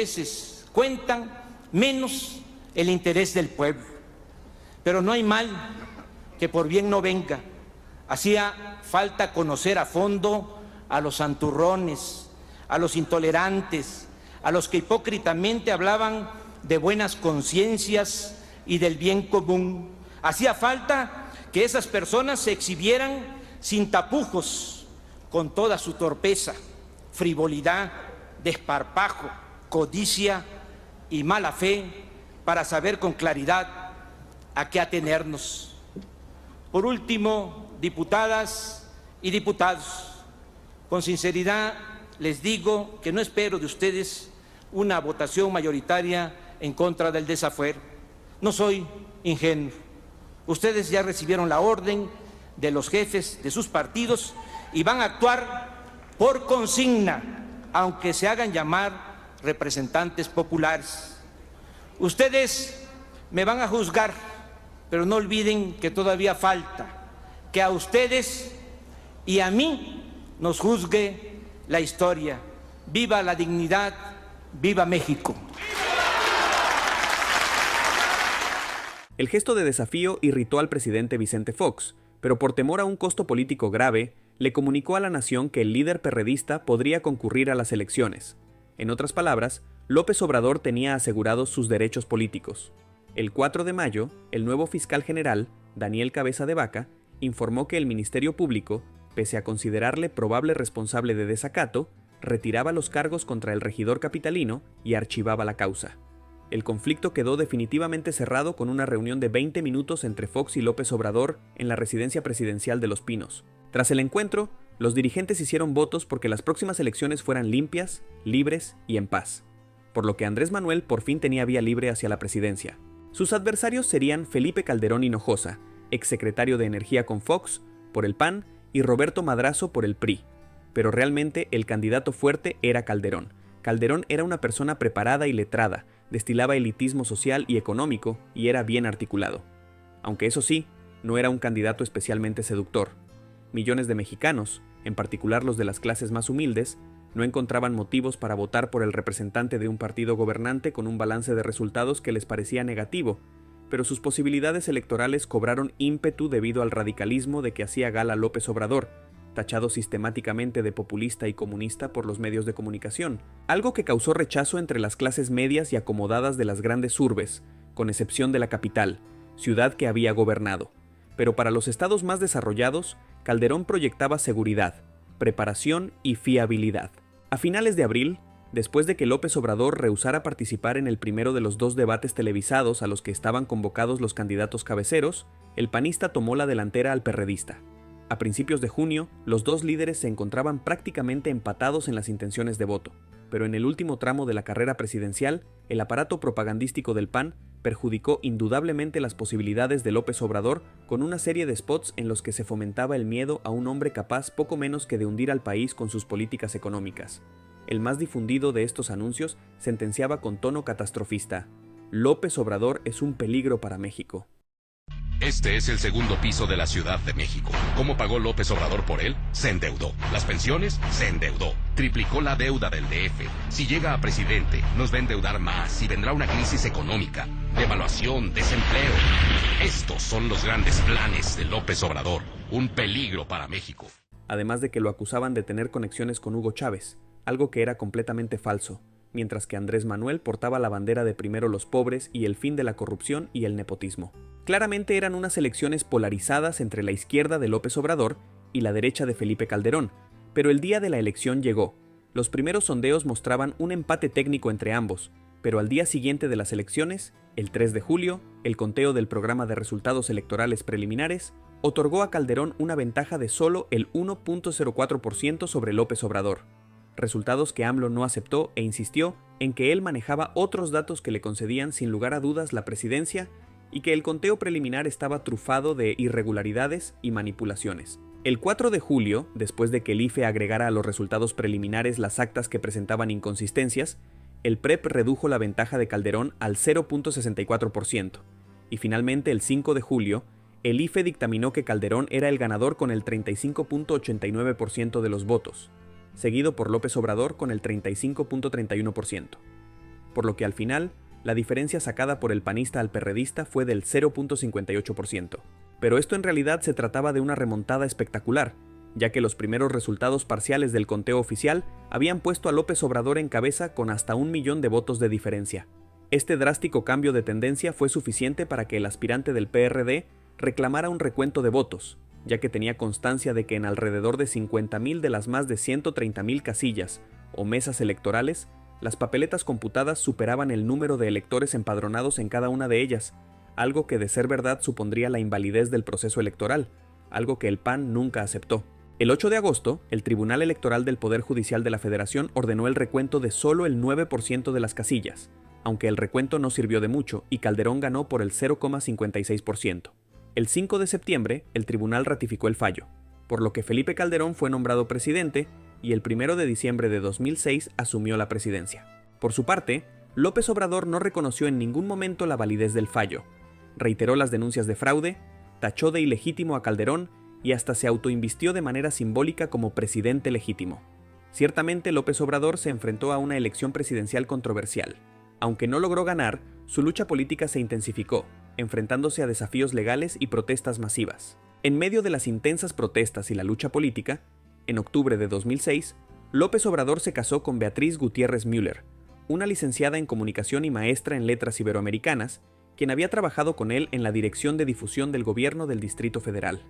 veces cuentan menos el interés del pueblo. Pero no hay mal que por bien no venga. Hacía falta conocer a fondo a los santurrones, a los intolerantes, a los que hipócritamente hablaban de buenas conciencias y del bien común. Hacía falta que esas personas se exhibieran sin tapujos, con toda su torpeza, frivolidad, desparpajo, codicia y mala fe, para saber con claridad a qué atenernos. Por último, diputadas y diputados, con sinceridad les digo que no espero de ustedes una votación mayoritaria en contra del desafuero. No soy ingenuo. Ustedes ya recibieron la orden de los jefes de sus partidos y van a actuar por consigna, aunque se hagan llamar representantes populares. Ustedes me van a juzgar, pero no olviden que todavía falta que a ustedes y a mí nos juzgue la historia. ¡Viva la dignidad! ¡Viva México! El gesto de desafío irritó al presidente Vicente Fox, pero por temor a un costo político grave, le comunicó a la nación que el líder perredista podría concurrir a las elecciones. En otras palabras, López Obrador tenía asegurados sus derechos políticos. El 4 de mayo, el nuevo fiscal general, Daniel Cabeza de Vaca, informó que el Ministerio Público, pese a considerarle probable responsable de desacato, retiraba los cargos contra el regidor capitalino y archivaba la causa. El conflicto quedó definitivamente cerrado con una reunión de 20 minutos entre Fox y López Obrador en la residencia presidencial de Los Pinos. Tras el encuentro, los dirigentes hicieron votos porque las próximas elecciones fueran limpias, libres y en paz, por lo que Andrés Manuel por fin tenía vía libre hacia la presidencia. Sus adversarios serían Felipe Calderón Hinojosa, exsecretario de Energía con Fox, por el PAN, y Roberto Madrazo por el PRI. Pero realmente el candidato fuerte era Calderón. Calderón era una persona preparada y letrada, destilaba elitismo social y económico y era bien articulado. Aunque eso sí, no era un candidato especialmente seductor. Millones de mexicanos, en particular los de las clases más humildes, no encontraban motivos para votar por el representante de un partido gobernante con un balance de resultados que les parecía negativo, pero sus posibilidades electorales cobraron ímpetu debido al radicalismo de que hacía gala López Obrador, tachado sistemáticamente de populista y comunista por los medios de comunicación, algo que causó rechazo entre las clases medias y acomodadas de las grandes urbes, con excepción de la capital, ciudad que había gobernado. Pero para los estados más desarrollados, Calderón proyectaba seguridad, preparación y fiabilidad. A finales de abril, después de que López Obrador rehusara participar en el primero de los 2 debates televisados a los que estaban convocados los candidatos cabeceros, el panista tomó la delantera al perredista. A principios de junio, los dos líderes se encontraban prácticamente empatados en las intenciones de voto, pero en el último tramo de la carrera presidencial, el aparato propagandístico del PAN perjudicó indudablemente las posibilidades de López Obrador con una serie de spots en los que se fomentaba el miedo a un hombre capaz poco menos que de hundir al país con sus políticas económicas. El más difundido de estos anuncios sentenciaba con tono catastrofista: López Obrador es un peligro para México. Este es el segundo piso de la Ciudad de México. ¿Cómo pagó López Obrador por él? Se endeudó. ¿Las pensiones? Se endeudó. Triplicó la deuda del DF. Si llega a presidente, nos va a endeudar más y vendrá una crisis económica, devaluación, desempleo. Estos son los grandes planes de López Obrador. Un peligro para México. Además de que lo acusaban de tener conexiones con Hugo Chávez, algo que era completamente falso, mientras que Andrés Manuel portaba la bandera de primero los pobres y el fin de la corrupción y el nepotismo. Claramente eran unas elecciones polarizadas entre la izquierda de López Obrador y la derecha de Felipe Calderón, pero el día de la elección llegó. Los primeros sondeos mostraban un empate técnico entre ambos, pero al día siguiente de las elecciones, el 3 de julio, el conteo del programa de resultados electorales preliminares otorgó a Calderón una ventaja de solo el 1.04% sobre López Obrador. Resultados que AMLO no aceptó e insistió en que él manejaba otros datos que le concedían sin lugar a dudas la presidencia y que el conteo preliminar estaba trufado de irregularidades y manipulaciones. El 4 de julio, después de que el IFE agregara a los resultados preliminares las actas que presentaban inconsistencias, el PREP redujo la ventaja de Calderón al 0.64%, y finalmente el 5 de julio, el IFE dictaminó que Calderón era el ganador con el 35.89% de los votos, seguido por López Obrador con el 35.31%. por lo que al final, la diferencia sacada por el panista al perredista fue del 0.58%. Pero esto en realidad se trataba de una remontada espectacular, ya que los primeros resultados parciales del conteo oficial habían puesto a López Obrador en cabeza con hasta 1 millón de votos de diferencia. Este drástico cambio de tendencia fue suficiente para que el aspirante del PRD reclamara un recuento de votos, ya que tenía constancia de que en alrededor de 50,000 de las más de 130,000 casillas o mesas electorales, las papeletas computadas superaban el número de electores empadronados en cada una de ellas, algo que de ser verdad supondría la invalidez del proceso electoral, algo que el PAN nunca aceptó. El 8 de agosto, el Tribunal Electoral del Poder Judicial de la Federación ordenó el recuento de solo el 9% de las casillas, aunque el recuento no sirvió de mucho y Calderón ganó por el 0,56%. El 5 de septiembre, el tribunal ratificó el fallo, por lo que Felipe Calderón fue nombrado presidente y el 1 de diciembre de 2006 asumió la presidencia. Por su parte, López Obrador no reconoció en ningún momento la validez del fallo, reiteró las denuncias de fraude, tachó de ilegítimo a Calderón y hasta se autoinvistió de manera simbólica como presidente legítimo. Ciertamente López Obrador se enfrentó a una elección presidencial controversial. Aunque no logró ganar, su lucha política se intensificó, enfrentándose a desafíos legales y protestas masivas. En medio de las intensas protestas y la lucha política, en octubre de 2006, López Obrador se casó con Beatriz Gutiérrez Müller, una licenciada en comunicación y maestra en letras iberoamericanas, quien había trabajado con él en la Dirección de Difusión del Gobierno del Distrito Federal.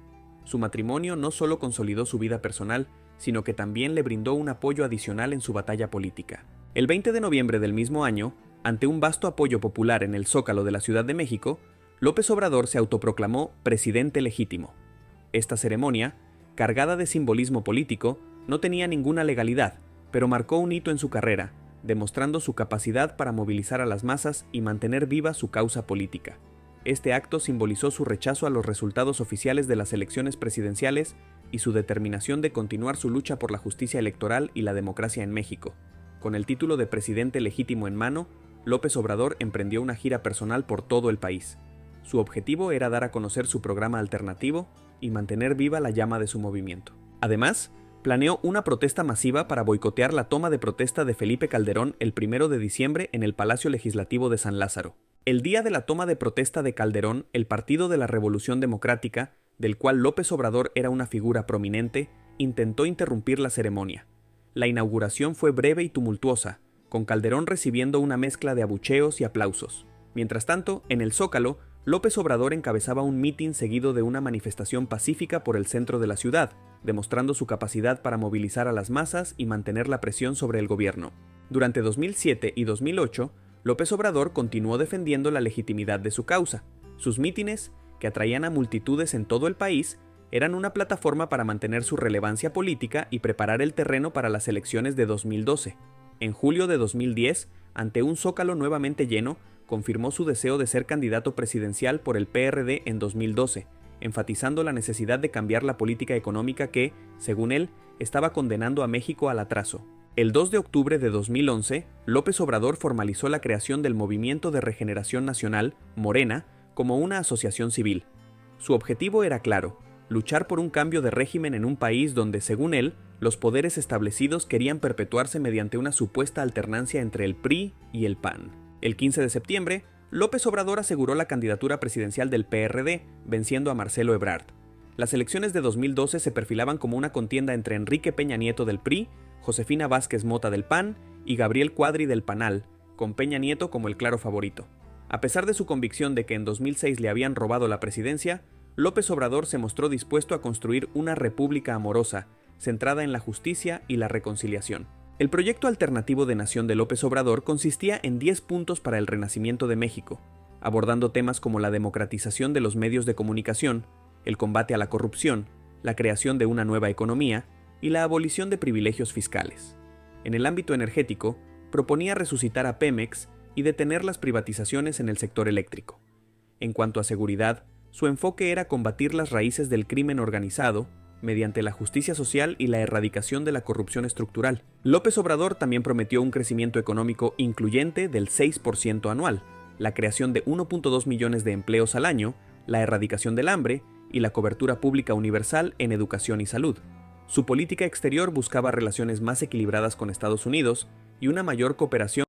Su matrimonio no solo consolidó su vida personal, sino que también le brindó un apoyo adicional en su batalla política. El 20 de noviembre del mismo año, ante un vasto apoyo popular en el Zócalo de la Ciudad de México, López Obrador se autoproclamó presidente legítimo. Esta ceremonia, cargada de simbolismo político, no tenía ninguna legalidad, pero marcó un hito en su carrera, demostrando su capacidad para movilizar a las masas y mantener viva su causa política. Este acto simbolizó su rechazo a los resultados oficiales de las elecciones presidenciales y su determinación de continuar su lucha por la justicia electoral y la democracia en México. Con el título de presidente legítimo en mano, López Obrador emprendió una gira personal por todo el país. Su objetivo era dar a conocer su programa alternativo y mantener viva la llama de su movimiento. Además, planeó una protesta masiva para boicotear la toma de protesta de Felipe Calderón el 1 de diciembre en el Palacio Legislativo de San Lázaro. El día de la toma de protesta de Calderón, el Partido de la Revolución Democrática, del cual López Obrador era una figura prominente, intentó interrumpir la ceremonia. La inauguración fue breve y tumultuosa, con Calderón recibiendo una mezcla de abucheos y aplausos. Mientras tanto, en el Zócalo, López Obrador encabezaba un mitin seguido de una manifestación pacífica por el centro de la ciudad, demostrando su capacidad para movilizar a las masas y mantener la presión sobre el gobierno. Durante 2007 y 2008, López Obrador continuó defendiendo la legitimidad de su causa. Sus mítines, que atraían a multitudes en todo el país, eran una plataforma para mantener su relevancia política y preparar el terreno para las elecciones de 2012. En julio de 2010, ante un Zócalo nuevamente lleno, confirmó su deseo de ser candidato presidencial por el PRD en 2012, enfatizando la necesidad de cambiar la política económica que, según él, estaba condenando a México al atraso. El 2 de octubre de 2011, López Obrador formalizó la creación del Movimiento de Regeneración Nacional, Morena, como una asociación civil. Su objetivo era claro: luchar por un cambio de régimen en un país donde, según él, los poderes establecidos querían perpetuarse mediante una supuesta alternancia entre el PRI y el PAN. El 15 de septiembre, López Obrador aseguró la candidatura presidencial del PRD, venciendo a Marcelo Ebrard. Las elecciones de 2012 se perfilaban como una contienda entre Enrique Peña Nieto del PRI, Josefina Vázquez Mota del PAN y Gabriel Cuadri del PANAL, con Peña Nieto como el claro favorito. A pesar de su convicción de que en 2006 le habían robado la presidencia, López Obrador se mostró dispuesto a construir una república amorosa, centrada en la justicia y la reconciliación. El proyecto alternativo de nación de López Obrador consistía en 10 puntos para el renacimiento de México, abordando temas como la democratización de los medios de comunicación, el combate a la corrupción, la creación de una nueva economía y la abolición de privilegios fiscales. En el ámbito energético, proponía resucitar a Pemex y detener las privatizaciones en el sector eléctrico. En cuanto a seguridad, su enfoque era combatir las raíces del crimen organizado mediante la justicia social y la erradicación de la corrupción estructural. López Obrador también prometió un crecimiento económico incluyente del 6% anual, la creación de 1.2 millones de empleos al año, la erradicación del hambre y la cobertura pública universal en educación y salud. Su política exterior buscaba relaciones más equilibradas con Estados Unidos y una mayor cooperación